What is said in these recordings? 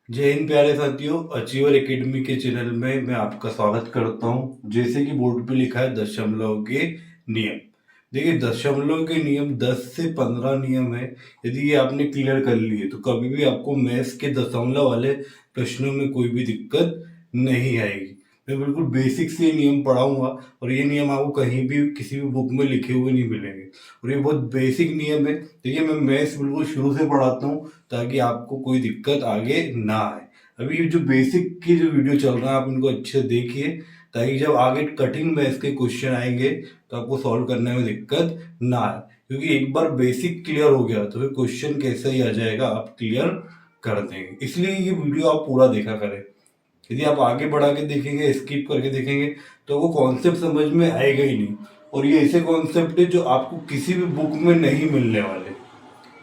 जय हिंद प्यारे साथियों, अचीवर एकेडमी के चैनल में मैं आपका स्वागत करता हूं। जैसे कि बोर्ड पे लिखा है दशमलव के नियम। देखिए, दशमलव के नियम 10 से 15 नियम है। यदि ये आपने क्लियर कर लिए तो कभी भी आपको मैथ्स के दशमलव वाले प्रश्नों में कोई भी दिक्कत नहीं आएगी। मैं बिल्कुल बेसिक से नियम पढ़ाऊंगा और ये नियम आपको कहीं भी किसी भी बुक में लिखे हुए नहीं मिलेंगे और ये बहुत बेसिक नियम है। देखिए, मैं मैथ्स बिल्कुल शुरू से पढ़ाता हूँ ताकि आपको कोई दिक्कत आगे ना आए। अभी ये जो बेसिक की जो वीडियो चल रहा है आप इनको अच्छे से देखिए ताकि जब आगे कठिन मैथ्स के क्वेश्चन आएंगे तो आपको सॉल्व करने में दिक्कत ना आए, क्योंकि एक बार बेसिक क्लियर हो गया तो फिर क्वेश्चन कैसे ही आ जाएगा आप क्लियर कर देंगे। इसलिए ये वीडियो आप पूरा देखा करें। यदि आप आगे बढ़ा के देखेंगे, स्किप करके देखेंगे तो वो कॉन्सेप्ट समझ में आएगा ही नहीं। और ये ऐसे कॉन्सेप्ट है जो आपको किसी भी बुक में नहीं मिलने वाले।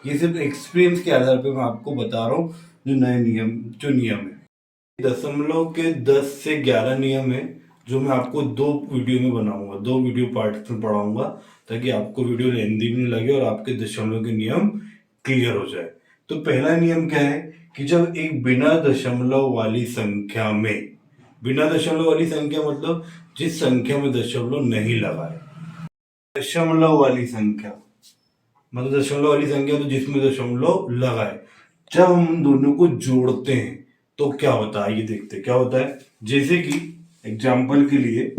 ये सिर्फ एक्सपीरियंस के आधार पे मैं आपको बता रहा हूँ जो नियम है। दशमलव के 10 से 11 नियम है जो मैं आपको दो वीडियो में बनाऊंगा, दो वीडियो पार्ट में पढ़ाऊंगा ताकि आपको वीडियो लेंदी भी नहीं लगे और आपके दशमलव के नियम क्लियर हो जाए। तो पहला नियम क्या है कि जब एक बिना दशमलव वाली संख्या में, बिना दशमलव वाली संख्या मतलब जिस संख्या में दशमलव नहीं लगा है, दशमलव वाली संख्या मतलब दशमलव वाली संख्या तो जिसमें दशमलव लगा है, जब हम उन दोनों को जोड़ते हैं तो क्या होता है, ये देखते हैं क्या होता है। जैसे कि एग्जाम्पल के लिए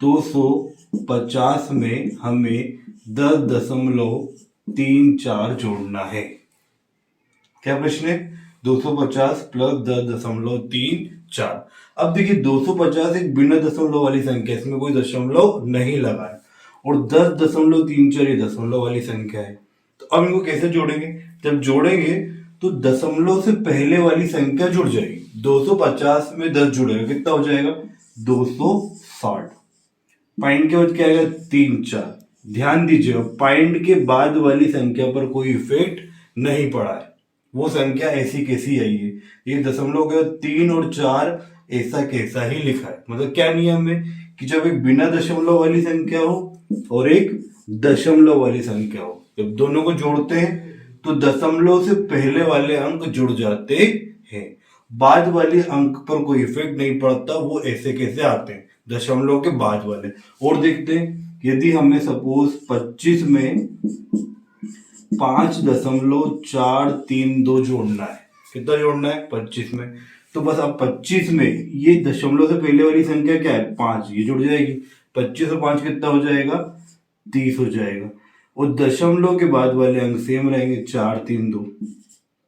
250 में हमें 10.34 जोड़ना है। क्या प्रश्न है? 250 प्लस 10.34। अब देखिए, 250 एक बिना दशमलव वाली संख्या, इसमें कोई दशमलव नहीं लगा है और 10.34 ये दशमलव वाली संख्या है। तो अब इनको कैसे जोड़ेंगे? जब जोड़ेंगे तो दशमलव से पहले वाली संख्या जुड़ जाएगी। 250 में 10 जुड़ेगा, कितना हो जाएगा? 260। पॉइंट के बाद क्या आएगा? 3 4। ध्यान दीजिए, पॉइंट के बाद वाली संख्या पर कोई इफेक्ट नहीं पड़ा है, वो संख्या ऐसी कैसी आई है। ये दशमलव के 3 और 4 ऐसा कैसा ही लिखा है। मतलब क्या नियम है कि जब एक बिना दशमलव वाली संख्या हो और एक दशमलव वाली संख्या हो, जब दोनों को जोड़ते हैं तो दशमलव से पहले वाले अंक जुड़ जाते हैं, बाद वाले अंक पर कोई इफेक्ट नहीं पड़ता, वो ऐसे कैसे आते हैं, दशमलव के बाद वाले। और देखते हैं, यदि हमें सपोज 25 में 5.432 जोड़ना है, कितना जोड़ना है? 25 में। तो बस अब 25 में ये दशमलव से पहले वाली संख्या क्या है? 5, ये जुड़ जाएगी। 25 और 5 कितना हो जाएगा? 30 हो जाएगा। और दशमलव के बाद वाले अंक सेम रहेंगे, 4 3 2,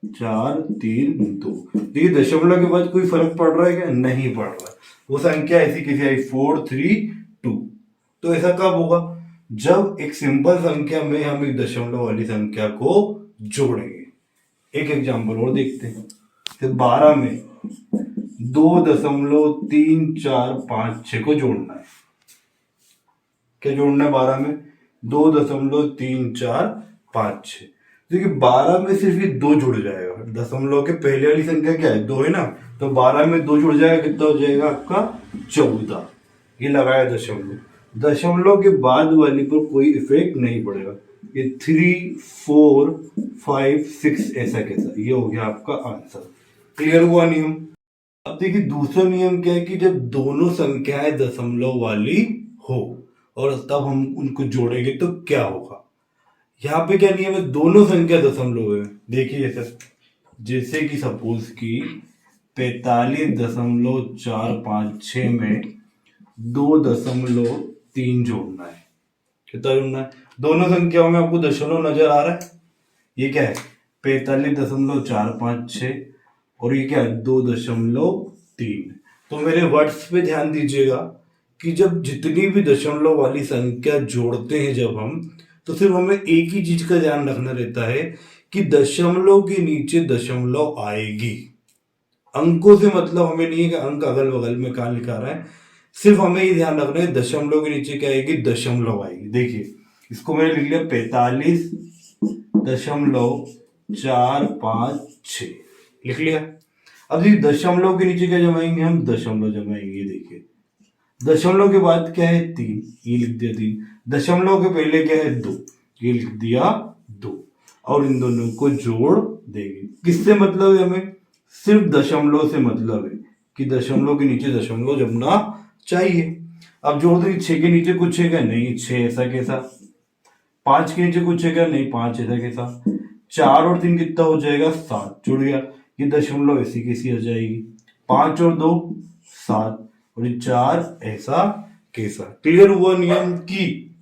4 3 2। देखिए, दशमलव के बाद कोई फर्क पड़ रहा है क्या? नहीं पड़ रहा। वो संख्या ऐसी कैसे आई? 4 3 2। तो ऐसा कब होगा? जब एक सिंपल संख्या में हम एक दशमलव वाली संख्या को जोड़ेंगे। एक एग्जांपल और देखते हैं। फिर 12 में 2.3456 को जोड़ना है। क्या जोड़ना है 12 में? 2.3456। देखिए, 12 में सिर्फ ये 2 जुड़ जाएगा। दशमलव के पहले वाली संख्या क्या है? 2 है ना, तो 12 में 2 जुड़ जाएगा, कितना हो जाएगा आपका? 14। ये लगाया दशमलव, दशमलव के बाद वाली पर कोई इफेक्ट नहीं पड़ेगा। ये 3 4 5 6 ऐसा कैसा, ये हो गया आपका आंसर। क्लियर हुआ नियम? अब देखिए, दूसरा नियम क्या है कि जब दोनों संख्याएं दशमलव वाली हो और तब हम उनको जोड़ेंगे तो क्या होगा। यहाँ पे क्या नियम है? दोनों संख्या दशमलव है। देखिए सर, जैसे कि सपोज की 45.456 में 2.3 जोड़ना है। कितना जोड़ना है? दोनों संख्याओं में आपको दशमलव नजर आ रहा है। ये क्या है? 45.456 और ये क्या है? 2.3। तो मेरे वर्ड्स पे ध्यान दीजिएगा कि जब जितनी भी दशमलव वाली संख्या जोड़ते हैं जब हम, तो सिर्फ हमें एक ही चीज का ध्यान रखना रहता है कि दशमलव के नीचे दशमलव आएगी। अंकों से मतलब हमें नहीं है कि अंक अगल बगल में कहां लिखा रहा है, सिर्फ हमें ये ध्यान रखना है दशमलव के नीचे क्या आएगी? दशमलव आएगी। देखिए, इसको मैंने लिख लिया 45.456 लिख लिया। अब देखिए, दशमलव के नीचे क्या जमाएंगे? हम दशमलव जमाएंगे। देखिए, दशमलव के बाद क्या है? 3, ये लिख दिया 3। दशमलव के पहले क्या है? 2, ये लिख दिया 2। और इन दोनों को जोड़ देखिए किससे मतलब है, हमें सिर्फ दशमलव से मतलब है कि दशमलव के नीचे दशमलव जमना चाहिए। अब जोड़ दो, 6 के नीचे कुछ है क्या, नहीं, 6 ऐसा कैसा। 5 के नीचे कुछ है क्या, नहीं, 5 ऐसा कैसा। 4 और 3 कितना हो जाएगा, 7 जुड़ गया। ये दशमलव ऐसी कैसी हो जाएगी, 5 और 2 7, और ये 4 ऐसा कैसा। क्लियर हुआ नियम की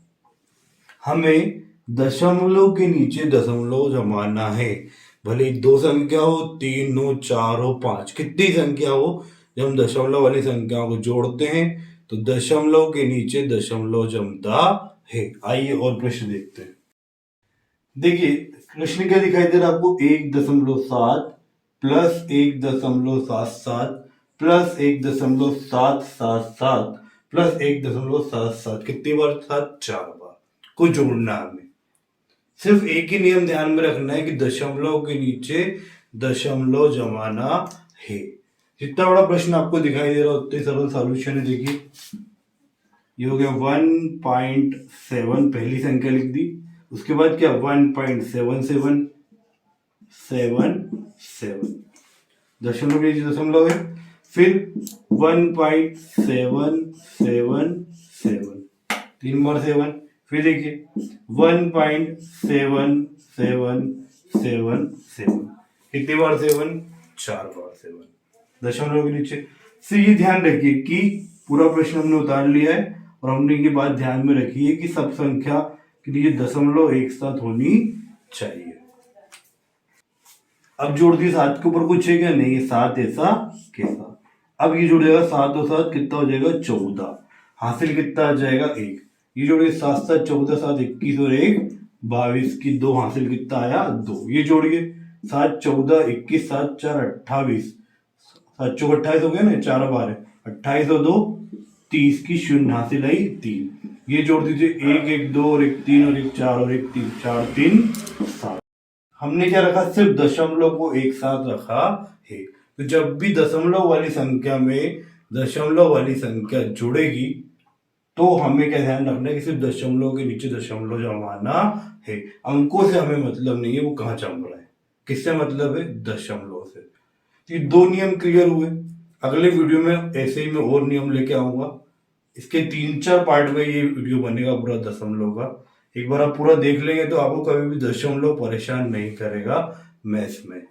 हमें दशमलव के नीचे दशमलव जमाना है, भले ही दो संख्या हो, 3 हो, 4 हो, 5, कितनी संख्या हो, जब हम दशमलव वाली संख्याओं को जोड़ते हैं तो दशमलव के नीचे दशमलव जमता है। आइए और प्रश्न देखते हैं। देखिए प्रश्न क्या दिखाई दे रहा है आपको, 1.7 प्लस 1.77 प्लस 1.777 प्लस 1.77, कितनी बार, 7, 4 बार को जोड़ना है हमें। सिर्फ एक ही नियम ध्यान में रखना है कि दशमलव के नीचे दशमलव जमाना है। जितना बड़ा प्रश्न आपको दिखाई दे रहा है उतने सरल सॉल्यूशन है। देखिए ये हो गया 1.7, पहली संख्या लिख दी, उसके बाद क्या 1.7777, दशमलव के नीचे दशमलव है, फिर 1.777, 3 बार 7, फिर देखिए 1.7777, कितनी बार 7, 4 बार 7, दशमलव के नीचे। फिर ये ध्यान रखिए कि पूरा प्रश्न हमने उतार लिया है और हमने ये बात ध्यान में रखी है कि सब संख्या के लिए दशमलव एक साथ होनी चाहिए। अब जोड़ दिए 7 के ऊपर कुछ है क्या, नहीं, 7 ऐसा कैसा। अब ये जुड़ेगा 7 और 7 कितना हो जाएगा, 14, हासिल कितना आ जाएगा 1। ये जोड़िए 7 7 14, 7 21 और 1 22 की 2, हासिल कितना आया 2। ये जोड़िए 7 14 21, 7 4 28, 7 चौक 28 हो गया ना, 4 बार है, 28 और 2 30 की शून्य, हासिल आई 3। ये जोड़ दीजिए 1 1 2 और 1 3 और 1 4 और 1 3, 4 3 7। हमने क्या रखा, सिर्फ दशमलव को एक साथ रखा है। तो जब भी दशमलव वाली संख्या में दशमलव वाली संख्या जुड़ेगी तो हमें क्या ध्यान रखना है कि सिर्फ दशमलव के नीचे दशमलव जमाना है। अंकों से हमें मतलब नहीं है वो कहाँ जम रहा है, किससे मतलब है, दशमलव से। ये 2 नियम क्लियर हुए। अगले वीडियो में ऐसे ही मैं और नियम लेके आऊंगा। इसके 3-4 पार्ट में ये वीडियो बनेगा पूरा दशमलव का। एक बार आप पूरा देख लेंगे तो आपको कभी भी दशमलव परेशान नहीं करेगा मैथ्स में।